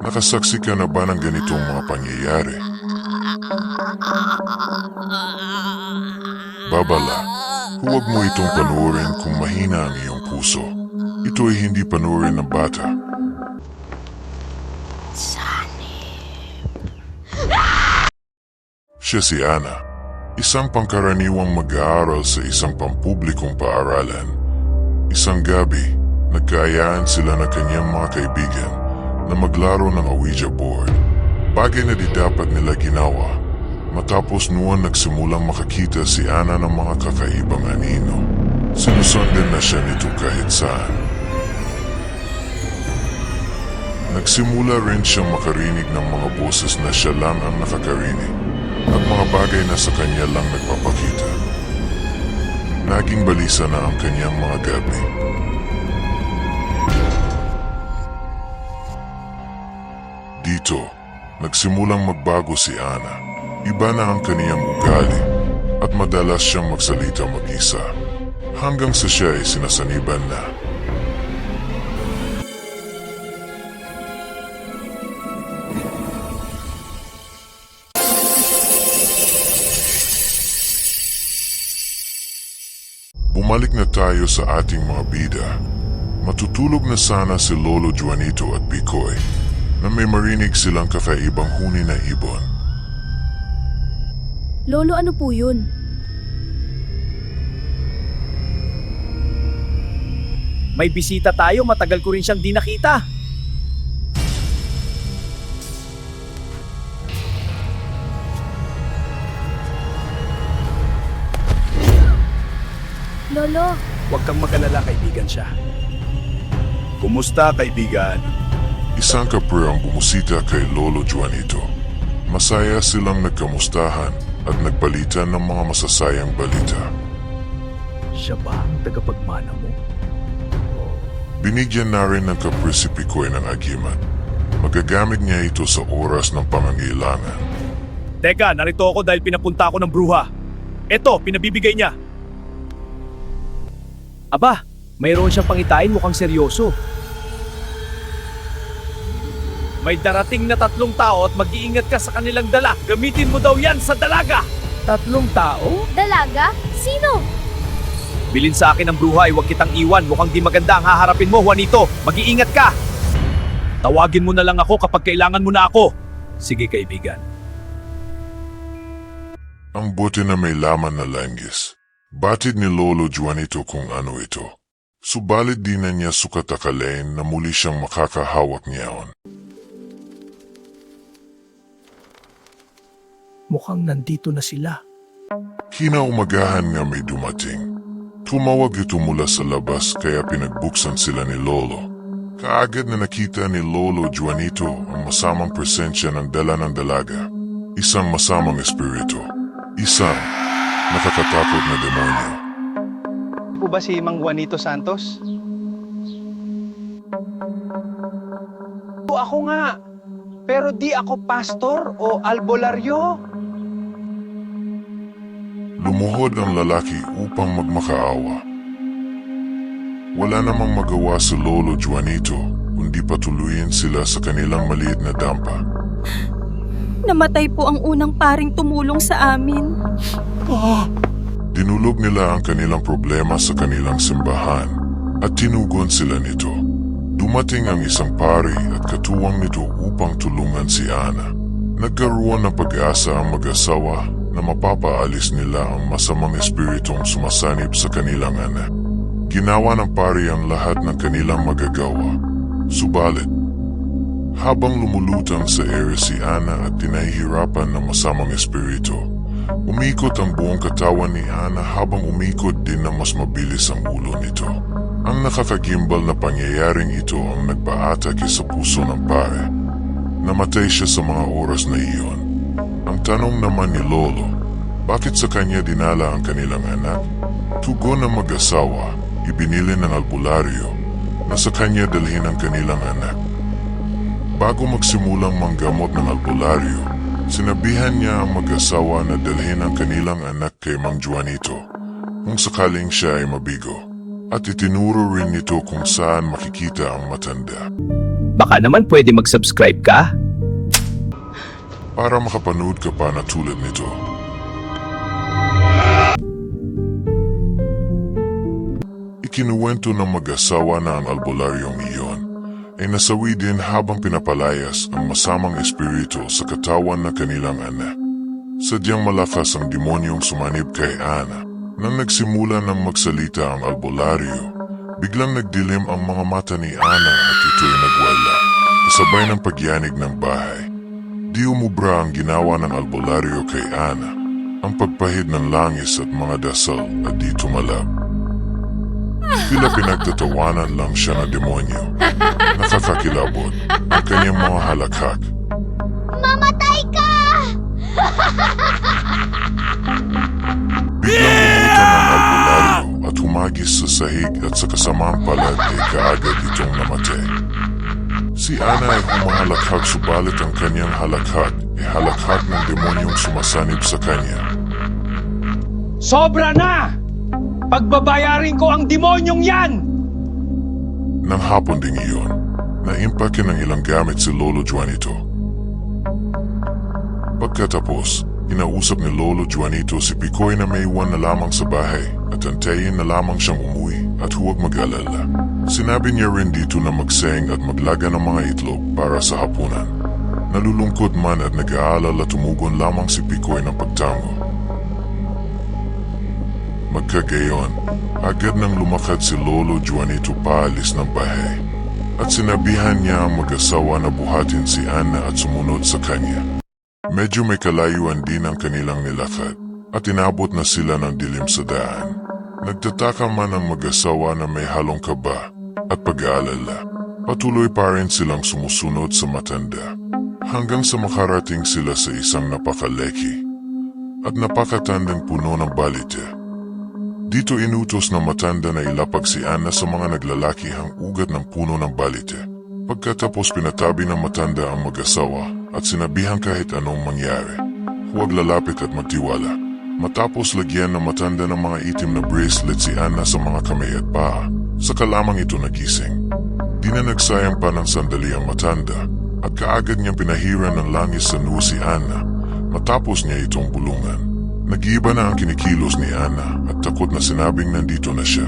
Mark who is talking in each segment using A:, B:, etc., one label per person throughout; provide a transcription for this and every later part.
A: Nakasaksi ka na ba ng ganitong mga pangyayari? Babala, huwag mo itong panuorin kung mahina ang iyong puso. Ito ay hindi panuorin ng bata. Siya si Ana, isang pangkaraniwang mag-aaral sa isang pampublikong paaralan. Isang gabi, nagkaayaan sila ng kanyang mga kaibigan na maglaro ng Ouija board. Bagay na di dapat nila ginawa. Matapos noon nagsimulang makakita si Ana ng mga kakaibang anino. Sinusundan na siya nito kahit saan. Nagsimula rin siyang makarinig ng mga boses na siya lang ang nakakarinig at mga bagay na sa kanya lang nagpapakita. Naging balisa na ang kanyang mga gabi. Dito, nagsimulang magbago si Ana. Iba na ang kaniyang ugali at madalas siyang magsalita mag-isa hanggang sa siya ay sinasaniban na. Bumalik na tayo sa ating mga bida. Matutulog na sana si Lolo Juanito at Picoy na may marinig silang kakaibang huni na ibon.
B: Lolo, ano po yun?
C: May bisita tayo, matagal ko rin siyang di nakita.
B: Lolo,
C: Huwag kang mag-alala, kaibigan siya. Kumusta, kaibigan?
A: Isang kapre ang bumusita kay Lolo Juanito. Masaya silang nagkamustahan at nagpalitan ng mga masasayang balita.
C: Siya ba ang tagapagmana mo?
A: Binigyan na rin ng kapre si Picoy ng agimat. Magagamit niya ito sa oras ng pangangailangan.
C: Teka, narito ako dahil pinapunta ako ng bruha. Eto, pinabibigay niya. Aba, mayroon siyang pangitain, mukhang seryoso. May darating na 3 tao at mag-iingat ka sa kanilang dala. Gamitin mo daw yan sa dalaga. 3 tao?
B: dalaga? Sino?
C: Bilin sa akin ang bruha ay huwag kitang iwan. Mukhang di maganda ang haharapin mo, Juanito. Mag-iingat ka. Tawagin mo na lang ako kapag kailangan mo na ako. Sige, kaibigan.
A: Ang buti na may laman na langgis. Batid ni Lolo Juanito kung ano ito. Subalit di na niya sukatakalain na muli siyang makakahawak niyaon.
C: Mukhang nandito na sila.
A: Kinaumagahan nga may dumating. Tumawag ito mula sa labas kaya pinagbuksan sila ni Lolo. Kaagad na nakita ni Lolo Juanito ang masamang presensya ng dala ng dalaga. Isang masamang espiritu. Isang nakakatakot na demonyo.
D: Po ba si Mang Juanito Santos? Ako nga. Pero di ako pastor o albularyo.
A: Lumuhod ang lalaki upang magmakaawa. Wala namang magawa si Lolo Juanito kundi patuloyin sila sa kanilang maliit na dampa.
B: Namatay po ang unang paring tumulong sa amin.
A: Dinulog nila ang kanilang problema sa kanilang simbahan at tinugon sila nito. Dumating ang isang pari at katuwang nito upang tulungan si Ana. Nagkaroon ng pag-asa ang mag-asawa na mapapaalis nila ang masamang espiritong sumasanib sa kanilang anak. Ginawa ng pari ang lahat ng kanilang magagawa. Subalit, habang lumulutang sa ere si Ana at tinahihirapan ng masamang espiritu, umikot ang buong katawan ni Ana habang umikot din na mas mabilis ang ulo nito. Ang nakakagimbal na pangyayaring ito ang nagpaatake sa puso ng pare. Namatay siya sa mga oras na iyon. Ang tanong naman ni Lolo, bakit sa kanya dinala ang kanilang anak? Tugon ng mag-asawa, ibinili ng albularyo na sa kanya dalhin ang kanilang anak. Bago magsimulang manggamot ng albularyo, sinabihan niya ang mag-asawa na dalhin ang kanilang anak kay Mang Juanito kung sakaling siya ay mabigo, at itinuro rin nito kung saan makikita ang matanda.
C: Baka naman pwede mag-subscribe ka?
A: Para makapanood ka pa na tulad nito. Ikinuwento ng mag-asawa na ang albularyong iyon ay nasawi din habang pinapalayas ang masamang espiritu sa katawan na kanilang anak. Sadyang malakas ang demonyong sumanib kay Ana. Nang nagsimula ng magsalita ang albularyo, biglang nagdilim ang mga mata ni Ana at ito'y nagwala, kasabay ng pagyanig ng bahay. Di umubra ang ginawa ng albularyo kay Ana, ang pagpahid ng langis at mga dasal at di tumalab. Tila pinagtatawanan lang siya ng demonyo. Nakakakilabot ang kanyang mga halakhak.
E: Mamatay ka!
A: Biglang lumutan ang albularyo at humagis sa sahig at sa kasamang palad ay kaagad itong namatay. Si Ana ay humahalakhak subalit ang kanyang halakhak ay halakhak ng demonyong sumasanib sa kanya.
D: Sobra na! Pagbabayarin ko ang demonyong yan!
A: Nang hapon ding iyon, naimpake ng ilang gamit si Lolo Juanito. Pagkatapos, inausap ni Lolo Juanito si Picoy na may iwan na lamang sa bahay at antayin na lamang siyang umuwi at huwag mag-alala. Sinabi niya rin dito na magseng at maglaga ng mga itlog para sa hapunan. Nalulungkot man at nag-aalala tumugon lamang si Picoy ng pagtango. Magkagayon, agad nang lumakad si Lolo Juanito paalis ng bahay at sinabihan niya ang mag-asawa na buhatin si Ana at sumunod sa kanya. Medyo may kalayuan din ang kanilang nilakad at inabot na sila ng dilim sa daan. Nagtataka man ang mag-asawa na may halong kaba at pag-aalala. Patuloy pa rin silang sumusunod sa matanda hanggang sa makarating sila sa isang napakaleki at napakatandang puno ng balite. Dito inutos ng matanda na ilapag si Ana sa mga naglalakihang ugat ng puno ng balite. Pagkatapos pinatabi ng matanda ang mag-asawa at sinabihan kahit anong mangyari. Huwag lalapit at magtiwala. Matapos lagyan ng matanda ng mga itim na bracelet si Ana sa mga kamay at paa, saka lamang ito nagising. Di na nagsayang pa ng sandali ang matanda at kaagad niyang pinahiran ng langis sa noo si Ana matapos niya itong bulungan. Nag-iiba na ang kinikilos ni Ana at takot na sinabing nandito na siya.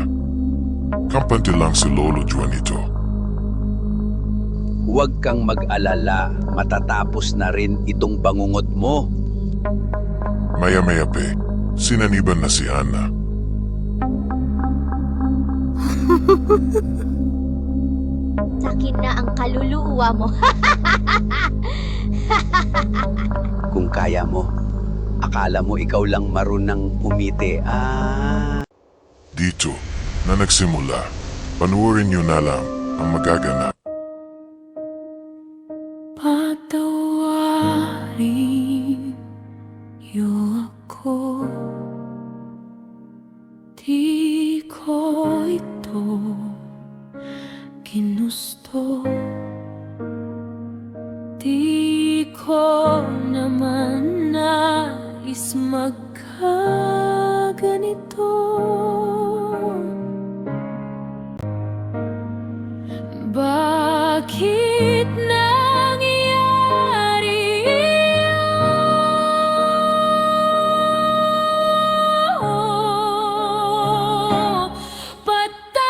A: Kampante lang si Lolo Juanito.
F: Huwag kang mag-alala, matatapos na rin itong bangungot mo.
A: Maya-maya pe, sinaniban na si Ana.
E: Sakin na ang kaluluwa mo.
F: Kung kaya mo, akala mo ikaw lang marunang umiti.
A: Dito na nagsimula, panuorin niyo na lang ang magaganap.
B: Patawarin niyo ako. Di ko ito ginusto. Di ko naman nais magkaganito. Bakit nangyari iyon? Patawad,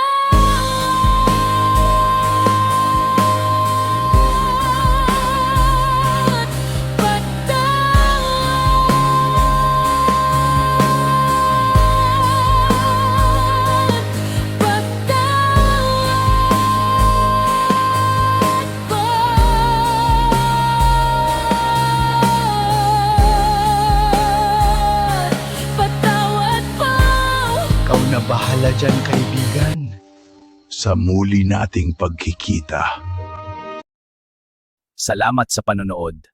B: patawad po.
G: Ikaw na bahala dyan, kaibigan. Sa muli nating pagkikita.
C: Salamat sa panonood.